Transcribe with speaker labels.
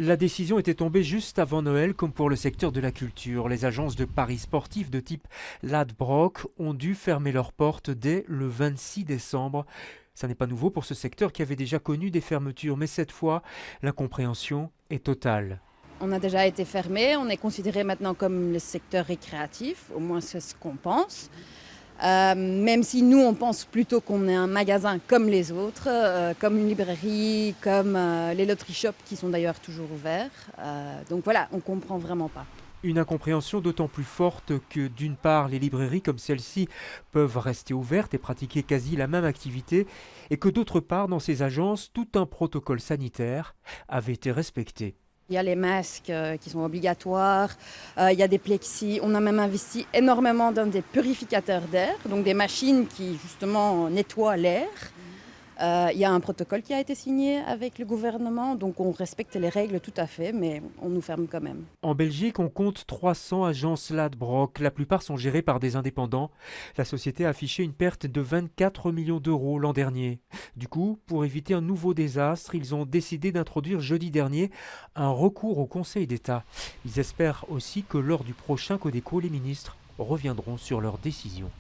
Speaker 1: La décision était tombée juste avant Noël, comme pour le secteur de la culture. Les agences de paris sportifs de type Ladbrokes ont dû fermer leurs portes dès le 26 décembre. Ça n'est pas nouveau pour ce secteur qui avait déjà connu des fermetures, mais cette fois, l'incompréhension est totale.
Speaker 2: On a déjà été fermé, on est considéré maintenant comme le secteur récréatif, au moins c'est ce qu'on pense. Même si nous, on pense plutôt qu'on est un magasin comme les autres, comme une librairie, comme les loterie shops qui sont d'ailleurs toujours ouverts. Donc voilà, on ne comprend vraiment pas.
Speaker 1: Une incompréhension d'autant plus forte que d'une part les librairies comme celle-ci peuvent rester ouvertes et pratiquer quasi la même activité et que d'autre part dans ces agences tout un protocole sanitaire avait été respecté.
Speaker 2: Il y a les masques qui sont obligatoires, il y a des plexis, on a même investi énormément dans des purificateurs d'air, donc des machines qui justement nettoient l'air. Il y a un protocole qui a été signé avec le gouvernement, donc on respecte les règles tout à fait, mais on nous ferme quand même.
Speaker 1: En Belgique, on compte 300 agences Ladbrokes. La plupart sont gérées par des indépendants. La société a affiché une perte de 24 millions d'euros l'an dernier. Du coup, pour éviter un nouveau désastre, ils ont décidé d'introduire jeudi dernier un recours au Conseil d'État. Ils espèrent aussi que lors du prochain Codeco, les ministres reviendront sur leur décision.